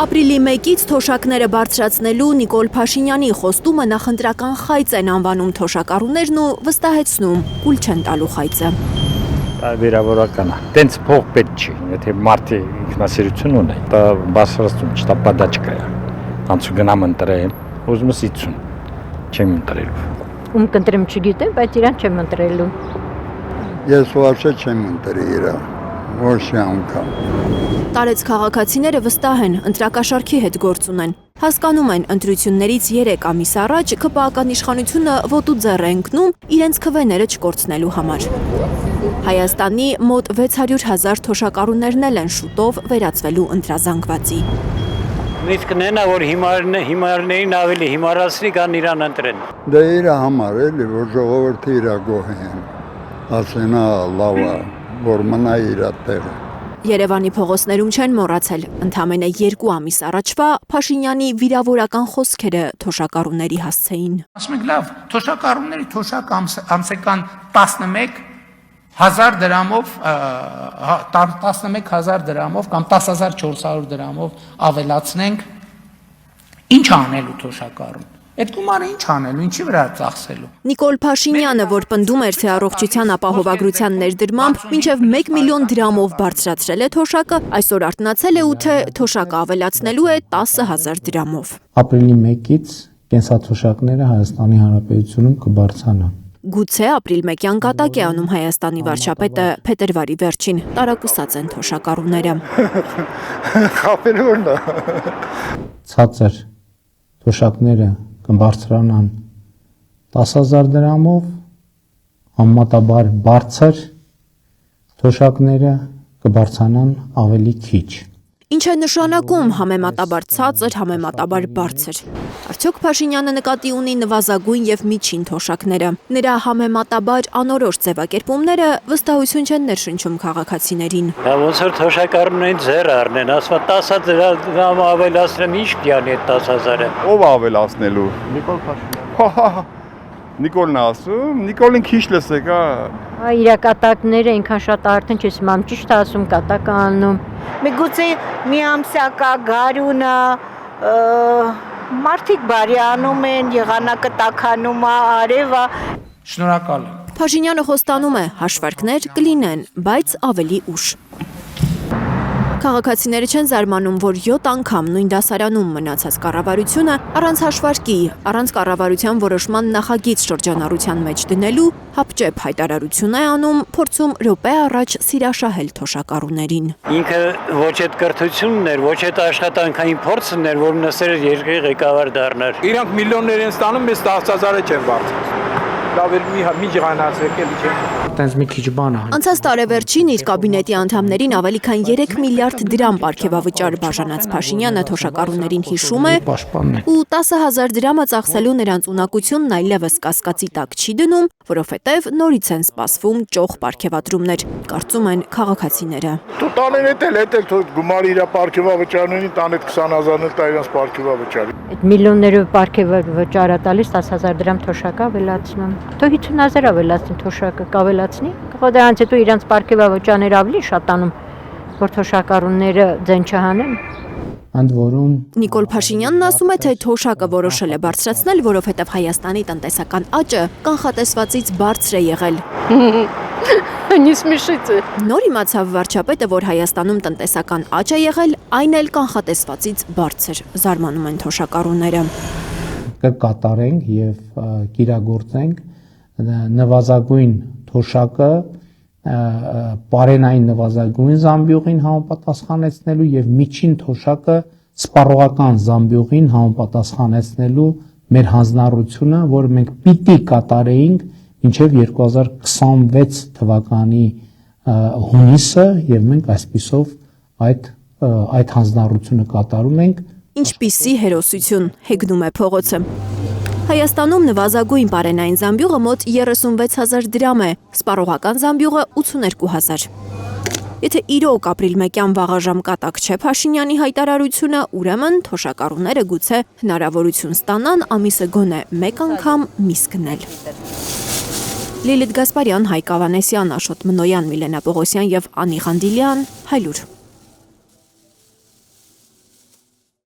Ապրիլի 1-ից թոշակները բարձրացնելու Նիկոլ Փաշինյանի խոստումը նախընտրական խայծ են անվանում թոշակառուներն ու վստահեցնում կուլ չեն տալու խայծը։ Դա վերավորական է։ Տենց փող պետք չի, եթե մարդը ինքնասիրություն ունի, դա բարձրացնում չի, դա պատաճկա է։ Անցու գնամ ընտրեմ, ուզում ես 50, չեմ ընտրելու։ Ում կընտրեմ չգիտեմ, բայց իրան չեմ ընտրելու։ Ես ոչինչ չեմ ընտրի իրան, ոչ անգամ։ Տարեց քաղաքացիները վստահ են, ընտրակաշարքի հետ գործ ունեն։ Հասկանում են, ընտրություններից 3 ամիս առաջ ԿՊԱ-ական իշխանությունը ոտու ձեռ է ընկնում իրենց քվեները չկորցնելու համար։ Հայաստանի մոտ 600,000 թոշակառուներն են շուտով վերածվելու ընտրազանգվածի։ Միտքն են, որ հիմարներին ավելի հիմարացնի կան իրան ընտրեն։ Դա իր համար էլի, որ ժողովուրդը իր գոհեն, ասենա լավա, որ մնա իր տեղը։ Երևանի փողոցներում չեն մոռացել, ընդամենը 2 ամիս առաջվա Փաշինյանի վիրավորական խոսքերը թոշակառուների հասցեին։ Ասում ենք լավ, թոշակառուների թոշակ ամսական 11,000 դրամով, 11,000 դրամով կամ 10,400 դրամով ավելացնենք, ինչ անելու թոշակառուն։ Այդ գումարը ինչ անելու, ինչի վրա ծախսելու։ Նիկոլ Փաշինյանը, որ պնդում էր, թե առողջության ապահովագրության ներդրմամբ մինչև 1 միլիոն դրամով բարձրացրել է թոշակը, այսօր արթնացել է ու թե թոշակը ավելացնելու է 10,000 դրամով։ Ապրիլի 1-ից կենսաթոշակները Հայաստանի Հանրապետությունում կբարձրանան։ Գուցե ապրիլ 1-յան կատակ է անում Հայաստանի վարչապետը փետրվարի վերջին, տարակուսած են թոշակառուները։ Խափելուրն է։ Ցածր թոշակները կբարձրանան 10,000 դրամով, համեմատաբար բարձր թոշակները կբարձրանան ավելի քիչ։ Ինչ է նշանակում համեմատաբար ցածր, համեմատաբար բարձր։ Արդյոք Փաշինյանը նկատի ունի նվազագույն եւ միջին թոշակները։ Նրա համեմատաբար անորոշ ձևակերպումները վստահություն չեն ներշնչում քաղաքացիներին։ Դա ոնց որ թոշակառուներին ձեռ առնեն, ասવા 10,000 դրամ ավելացնեմ, ինչ կյանի այդ 10,000-ը։ Ով ավելացնելու։ Նիկոլ Փաշինյանը։ Նիկոլն ասում, Նիկոլին քիչ լսեք, հա։ Իր կատակները այնքան շատ արդեն չես մամ ճիշտ ասում կատակը անում։ Միգուցե միամսյակա գարունը մարդիկ բարի անում են, եղանակը տաքանում է, արևը։ Շնորհակալ եմ։ Փաշինյանը խոստանում է, հաշվարկներ կլինեն, բայց ավելի ուշ։ Քաղաքացիները չեն զարմանում, որ 7 անգամ նույն դասարանում մնացած կառավարությունը առանց հաշվարկի, առանց կառավարության որոշման նախագիծ շրջանառության մեջ դնելու հապճեպ հայտարարություն է անում, փորձում րոպե առաջ սիրաշահել թոշակառուներին։ Ինքը ոչ այդ կրթությունն էր, ոչ այդ աշխատանքային փորձն էր, որ նսեր երկրի ղեկավար դառնար։ Իրանք միլիոններ են ստանում, մեզ 10,000-ը չեն բարձրացնում։ Լավ էլ մի ջղանացեք էլի չեն։ Տենց մի քիչ բան է։ Անցած տարեվերջին իր կաբինետի անդամներին ավելի քան 3 միլիարդ դրամ պարգևավճար բաժանած Փաշինյանը թոշակառուներին հիշում է ու 10,000 դրամը ծախսելու նրանց ունակությունն այլևս կասկածի տակ չի դնում, որովհետև նորից են սպասվում ճոխ պարգևատրումներ, կարծում են քաղաքացիները։ Դու տանեն էդ գումարը իր պարգևավճարներին տան այդ 20,000-ն էլ տա իրենց պարգևավճարի։ Այդ միլիոններով պարգևավճար տալիս 10,000 դրամ թոշակ ավելացնում։ Թող 50,000 ավելացնի թոշակը, կավելացնի։ Դրանից հետո իրանց պարգևավճարները ավելի շատանում, որ թոշակառուները ձեն չհանեն։ Ընդ որում Նիկոլ Փաշինյանն ասում է, թե թոշակը որոշել է բարձրացնել, որովհետև Հայաստանի տնտեսական աճը կանխատեսվածից բարձր է եղել։ Նոր իմացավ վարչապետը, որ Հայաստանում տնտեսական աճ է եղել, այն էլ կանխատեսվածից բարձր, զարմանում են թոշակառուները։ կկատարենք եւ կիրագործենք նվազագույն թոշակը պարենային նվազագույն զամբյուղին համապատասխանեցնելու եւ միջին թոշակը սպառողական զամբյուղին համապատասխանեցնելու մեր հանձնառությունը, որ մենք պիտի կատարեինք մինչեւ 2026 թվականի հունիսը եւ մենք այսպիսով այդ հանձնառությունը կատարում ենք։ Ինչպիսի հերոսություն, հեգնում է փողոցը։ Հայաստանում նվազագույն պարենային զամբյուղը մոտ 36,000 դրամ է, սպառողական զամբյուղը 82,000։ Եթե իրոք ապրիլ 1-յան վաղաժամ կատակ չէ Փաշինյանի հայտարարությունը, ուրեմն թոշակառուները գուցե հնարավորություն ստանան ամիսը գոնե 1 անգամ միս գնել։ Լիլիթ Գասպարյան, Հայկ Ավանեսյան, Աշոտ Մնոյան, Միլենա Պողոսյան և Անի Ղանդիլյան, Հայլուր։